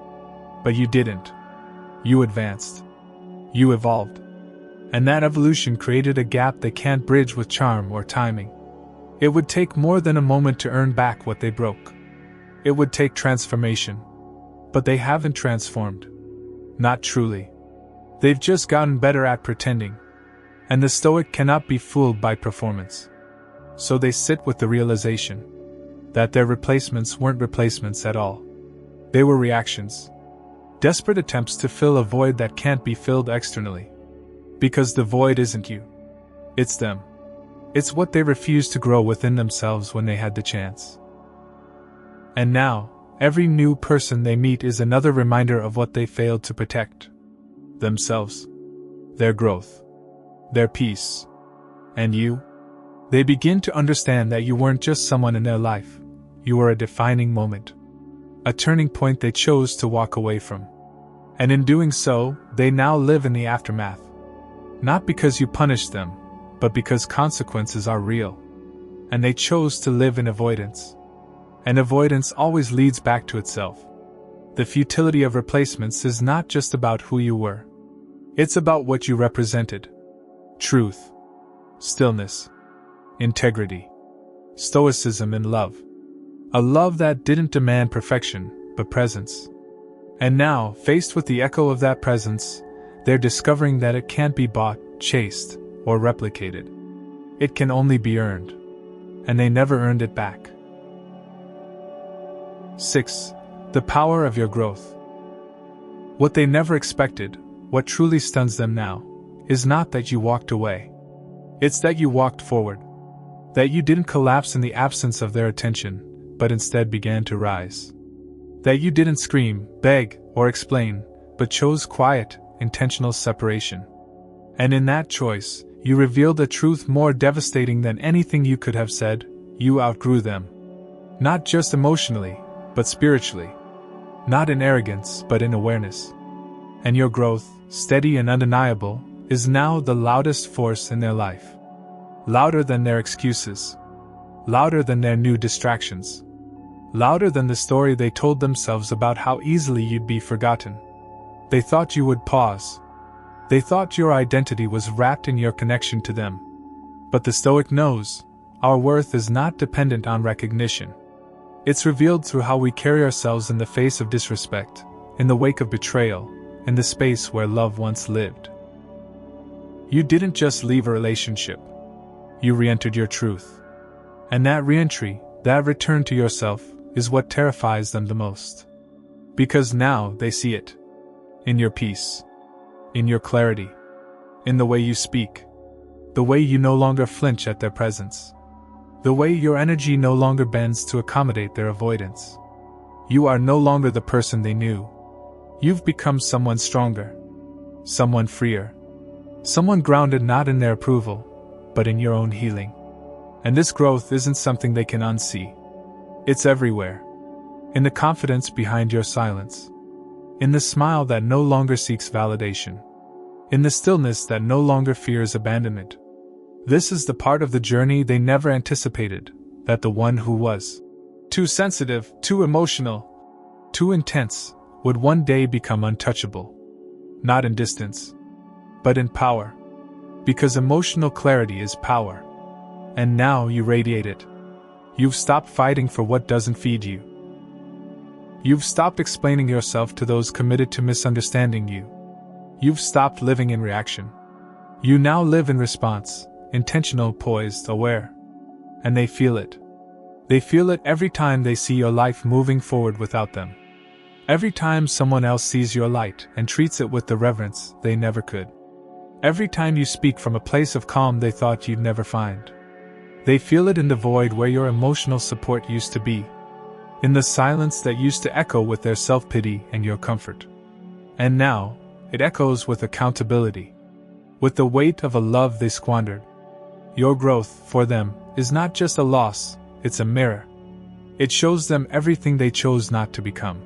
But you didn't. You advanced. You evolved. And that evolution created a gap they can't bridge with charm or timing. It would take more than a moment to earn back what they broke. It would take transformation. But they haven't transformed. Not truly. They've just gotten better at pretending. And the Stoic cannot be fooled by performance. So they sit with the realization that their replacements weren't replacements at all. They were reactions. Desperate attempts to fill a void that can't be filled externally. Because the void isn't you. It's them. It's what they refused to grow within themselves when they had the chance. And now, every new person they meet is another reminder of what they failed to protect. Themselves. Their growth. Their peace. And you? They begin to understand that you weren't just someone in their life. You were a defining moment. A turning point they chose to walk away from. And in doing so, they now live in the aftermath. Not because you punished them, but because consequences are real. And they chose to live in avoidance. And avoidance always leads back to itself. The futility of replacements is not just about who you were. It's about what you represented. Truth. Stillness. Integrity. Stoicism and love. A love that didn't demand perfection, but presence. And now, faced with the echo of that presence, they're discovering that it can't be bought, chased, or replicated. It can only be earned. And they never earned it back. 6. The power of your growth. What they never expected, what truly stuns them now, is not that you walked away. It's that you walked forward. That you didn't collapse in the absence of their attention, but instead began to rise. That you didn't scream, beg, or explain, but chose quiet, intentional separation. And in that choice, you revealed a truth more devastating than anything you could have said: you outgrew them. Not just emotionally, but spiritually. Not in arrogance, but in awareness. And your growth, steady and undeniable, is now the loudest force in their life. Louder than their excuses. Louder than their new distractions. Louder than the story they told themselves about how easily you'd be forgotten. They thought you would pause. They thought your identity was wrapped in your connection to them. But the Stoic knows, our worth is not dependent on recognition. It's revealed through how we carry ourselves in the face of disrespect, in the wake of betrayal, in the space where love once lived. You didn't just leave a relationship. You re-entered your truth. And that re-entry, that return to yourself, is what terrifies them the most. Because now they see it. In your peace. In your clarity. In the way you speak. The way you no longer flinch at their presence. The way your energy no longer bends to accommodate their avoidance. You are no longer the person they knew. You've become someone stronger. Someone freer. Someone grounded not in their approval, but in your own healing. And this growth isn't something they can unsee. It's everywhere. In the confidence behind your silence. In the smile that no longer seeks validation. In the stillness that no longer fears abandonment. This is the part of the journey they never anticipated, that the one who was too sensitive, too emotional, too intense, would one day become untouchable. Not in distance, but in power. Because emotional clarity is power. And now you radiate it. You've stopped fighting for what doesn't feed you. You've stopped explaining yourself to those committed to misunderstanding you. You've stopped living in reaction. You now live in response, intentional, poised, aware. And they feel it. They feel it every time they see your life moving forward without them. Every time someone else sees your light and treats it with the reverence they never could. Every time you speak from a place of calm they thought you'd never find. They feel it in the void where your emotional support used to be. In the silence that used to echo with their self-pity and your comfort. And now, it echoes with accountability. With the weight of a love they squandered. Your growth, for them, is not just a loss, it's a mirror. It shows them everything they chose not to become.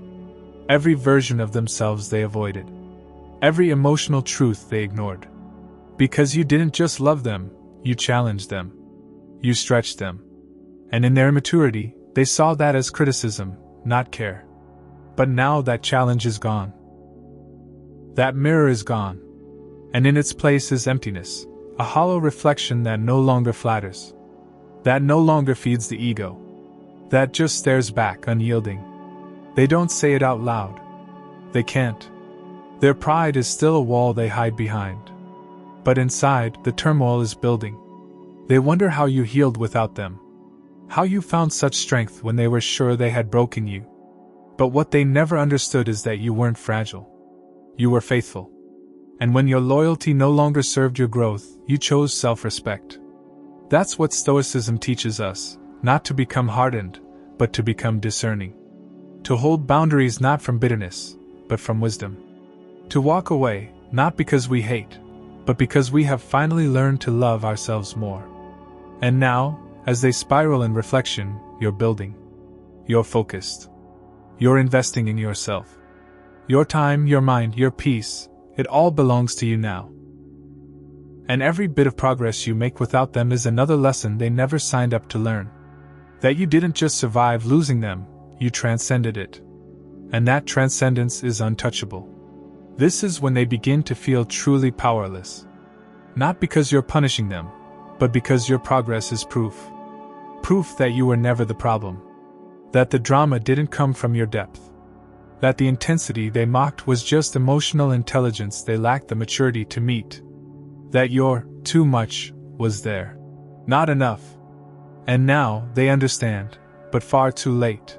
Every version of themselves they avoided. Every emotional truth they ignored. Because you didn't just love them, you challenged them. You stretched them. And in their immaturity, they saw that as criticism, not care. But now that challenge is gone. That mirror is gone. And in its place is emptiness, a hollow reflection that no longer flatters. That no longer feeds the ego. That just stares back unyielding. They don't say it out loud. They can't. Their pride is still a wall they hide behind. But inside, the turmoil is building. They wonder how you healed without them. How you found such strength when they were sure they had broken you. But what they never understood is that you weren't fragile. You were faithful. And when your loyalty no longer served your growth, you chose self-respect. That's what Stoicism teaches us, not to become hardened, but to become discerning. To hold boundaries not from bitterness, but from wisdom. To walk away, not because we hate, but because we have finally learned to love ourselves more. And now, as they spiral in reflection, you're building. You're focused. You're investing in yourself. Your time, your mind, your peace, it all belongs to you now. And every bit of progress you make without them is another lesson they never signed up to learn. That you didn't just survive losing them, you transcended it. And that transcendence is untouchable. This is when they begin to feel truly powerless. Not because you're punishing them, but because your progress is proof. Proof that you were never the problem. That the drama didn't come from your depth. That the intensity they mocked was just emotional intelligence they lacked the maturity to meet. That your too much was there. Not enough. And now they understand, but far too late.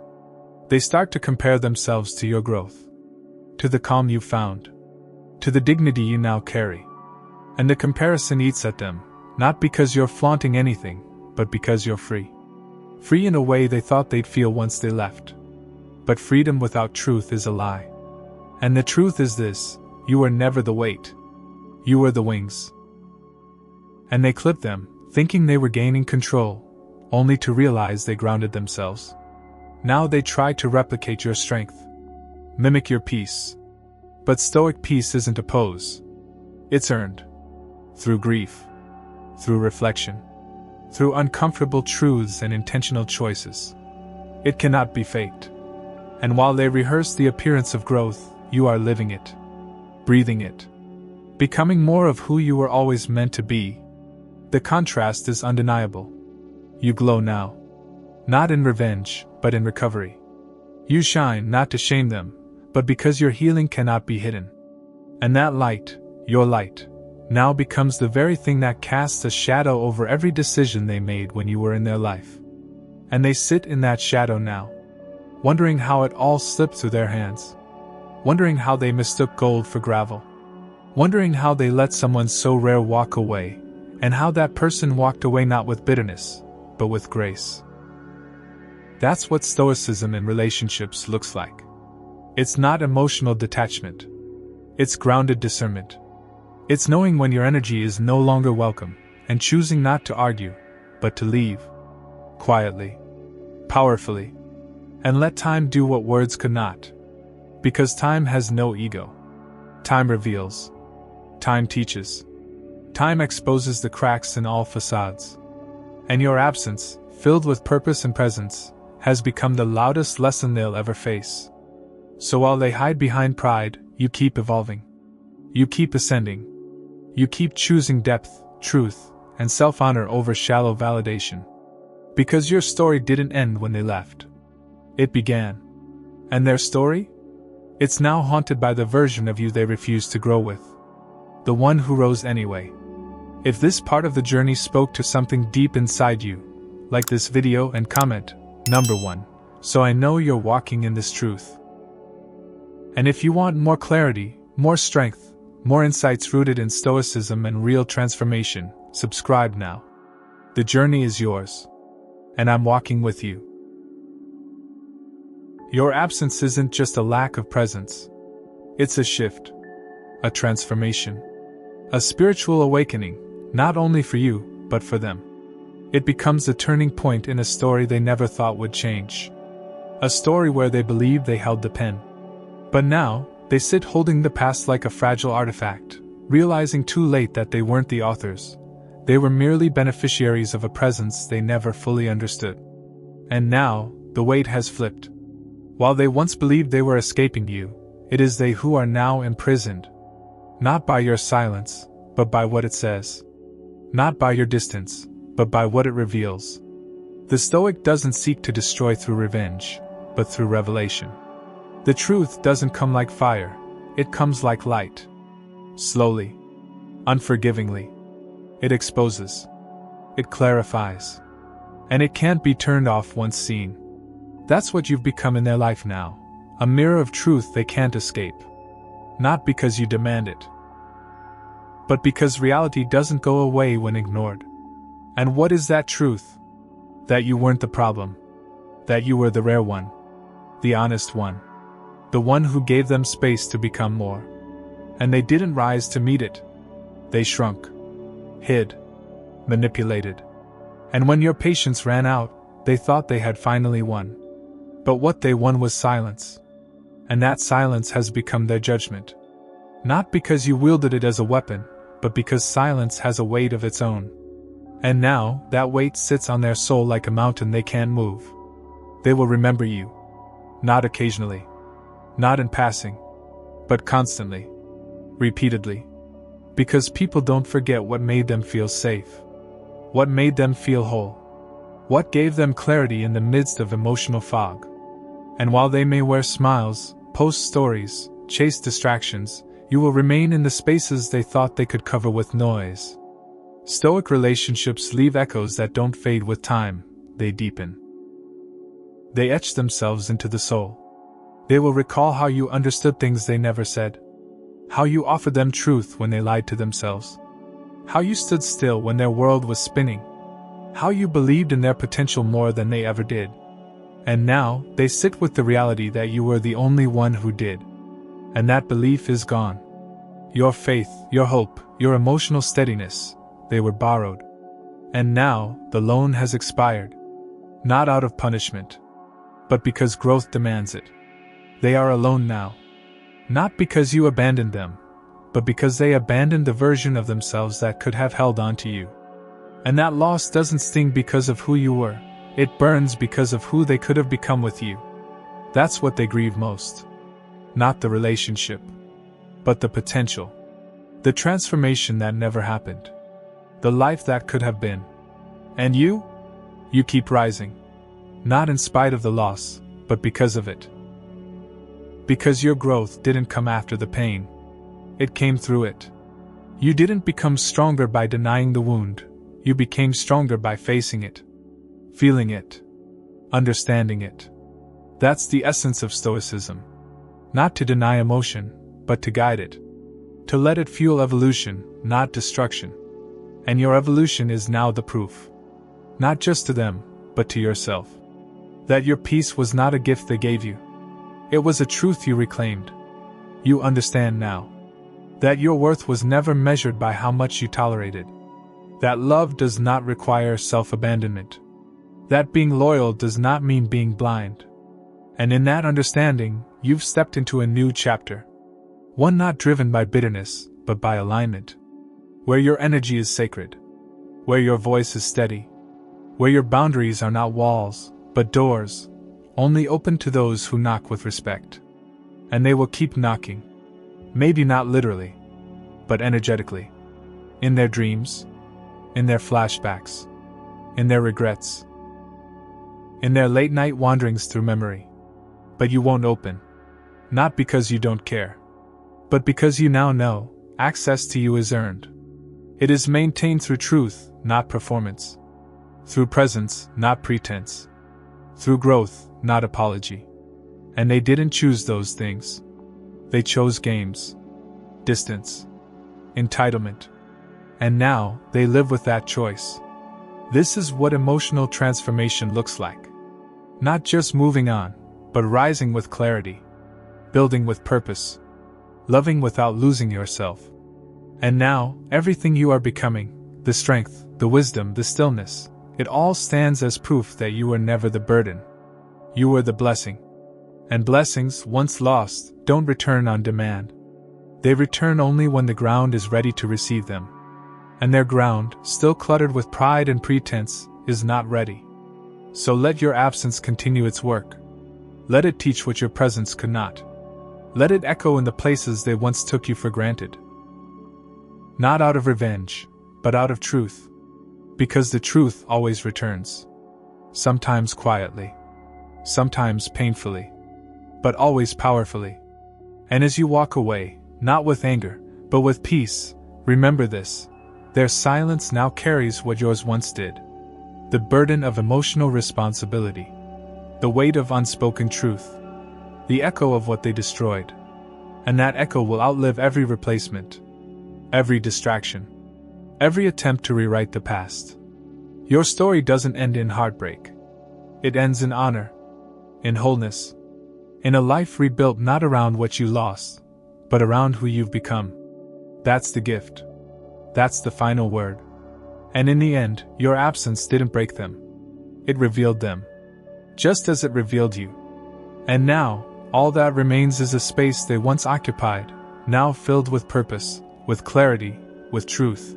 They start to compare themselves to your growth, to the calm you found, to the dignity you now carry. And the comparison eats at them, not because you're flaunting anything, but because you're free. Free in a way they thought they'd feel once they left. But freedom without truth is a lie. And the truth is this: you were never the weight. You were the wings. And they clipped them, thinking they were gaining control, only to realize they grounded themselves. Now they try to replicate your strength, mimic your peace. But Stoic peace isn't a pose. It's earned. Through grief. Through reflection. Through uncomfortable truths and intentional choices. It cannot be faked. And while they rehearse the appearance of growth, you are living it. Breathing it. Becoming more of who you were always meant to be. The contrast is undeniable. You glow now. Not in revenge, but in recovery. You shine not to shame them, but because your healing cannot be hidden. And that light, your light, now becomes the very thing that casts a shadow over every decision they made when you were in their life. And they sit in that shadow now, wondering how it all slipped through their hands. Wondering how they mistook gold for gravel. Wondering how they let someone so rare walk away, and how that person walked away not with bitterness, but with grace. That's what Stoicism in relationships looks like. It's not emotional detachment. It's grounded discernment. It's knowing when your energy is no longer welcome, and choosing not to argue, but to leave. Quietly. Powerfully. And let time do what words could not. Because time has no ego. Time reveals. Time teaches. Time exposes the cracks in all facades. And your absence, filled with purpose and presence, has become the loudest lesson they'll ever face. So while they hide behind pride, you keep evolving. You keep ascending. You keep choosing depth, truth, and self-honor over shallow validation. Because your story didn't end when they left. It began. And their story? It's now haunted by the version of you they refused to grow with. The one who rose anyway. If this part of the journey spoke to something deep inside you, like this video and comment, number 1, so I know you're walking in this truth. And if you want more clarity, more strength, more insights rooted in Stoicism and real transformation, subscribe now. The journey is yours. And I'm walking with you. Your absence isn't just a lack of presence. It's a shift. A transformation. A spiritual awakening, not only for you, but for them. It becomes a turning point in a story they never thought would change. A story where they believed they held the pen. But now, they sit holding the past like a fragile artifact, realizing too late that they weren't the authors. They were merely beneficiaries of a presence they never fully understood. And now, the weight has flipped. While they once believed they were escaping you, it is they who are now imprisoned. Not by your silence, but by what it says. Not by your distance, but by what it reveals. The Stoic doesn't seek to destroy through revenge, but through revelation. The truth doesn't come like fire, it comes like light. Slowly. Unforgivingly. It exposes. It clarifies. And it can't be turned off once seen. That's what you've become in their life now. A mirror of truth they can't escape. Not because you demand it, but because reality doesn't go away when ignored. And what is that truth? That you weren't the problem. That you were the rare one. The honest one. The one who gave them space to become more. And they didn't rise to meet it. They shrunk. Hid. Manipulated. And when your patience ran out, they thought they had finally won. But what they won was silence. And that silence has become their judgment. Not because you wielded it as a weapon, but because silence has a weight of its own. And now, that weight sits on their soul like a mountain they can't move. They will remember you. Not occasionally. Not in passing. But constantly. Repeatedly. Because people don't forget what made them feel safe. What made them feel whole. What gave them clarity in the midst of emotional fog. And while they may wear smiles, post stories, chase distractions, you will remain in the spaces they thought they could cover with noise. Stoic relationships leave echoes that don't fade with time, they deepen. They etch themselves into the soul. They will recall how you understood things they never said. How you offered them truth when they lied to themselves. How you stood still when their world was spinning. How you believed in their potential more than they ever did. And now, they sit with the reality that you were the only one who did. And that belief is gone. Your faith, your hope, your emotional steadiness, they were borrowed. And now, the loan has expired. Not out of punishment, but because growth demands it. They are alone now. Not because you abandoned them, but because they abandoned the version of themselves that could have held on to you. And that loss doesn't sting because of who you were, it burns because of who they could have become with you. That's what they grieve most. Not the relationship, but the potential. The transformation that never happened. The life that could have been. And you? You keep rising. Not in spite of the loss, but because of it. Because your growth didn't come after the pain. It came through it. You didn't become stronger by denying the wound. You became stronger by facing it. Feeling it. Understanding it. That's the essence of Stoicism. Not to deny emotion, but to guide it. To let it fuel evolution, not destruction. And your evolution is now the proof. Not just to them, but to yourself. That your peace was not a gift they gave you. It was a truth you reclaimed. You understand now. That your worth was never measured by how much you tolerated. That love does not require self-abandonment. That being loyal does not mean being blind. And in that understanding, you've stepped into a new chapter. One not driven by bitterness, but by alignment. Where your energy is sacred. Where your voice is steady. Where your boundaries are not walls, but doors, only open to those who knock with respect. And they will keep knocking. Maybe not literally, but energetically. In their dreams. In their flashbacks. In their regrets. In their late-night wanderings through memory. But you won't open. Not because you don't care. But because you now know, access to you is earned. It is maintained through truth, not performance. Through presence, not pretense. Through growth, not apology. And they didn't choose those things. They chose games. Distance. Entitlement. And now, they live with that choice. This is what emotional transformation looks like. Not just moving on, but rising with clarity. Building with purpose. Loving without losing yourself. And now, everything you are becoming, the strength, the wisdom, the stillness, it all stands as proof that you were never the burden. You were the blessing. And blessings, once lost, don't return on demand. They return only when the ground is ready to receive them. And their ground, still cluttered with pride and pretense, is not ready. So let your absence continue its work. Let it teach what your presence could not. Let it echo in the places they once took you for granted. Not out of revenge, but out of truth. Because the truth always returns. Sometimes quietly. Sometimes painfully. But always powerfully. And as you walk away, not with anger, but with peace, remember this. Their silence now carries what yours once did. The burden of emotional responsibility. The weight of unspoken truth. The echo of what they destroyed. And that echo will outlive every replacement. Every distraction. Every attempt to rewrite the past. Your story doesn't end in heartbreak. It ends in honor. In wholeness. In a life rebuilt not around what you lost, but around who you've become. That's the gift. That's the final word. And in the end, your absence didn't break them. It revealed them. Just as it revealed you. And now, all that remains is a space they once occupied, now filled with purpose, with clarity, with truth.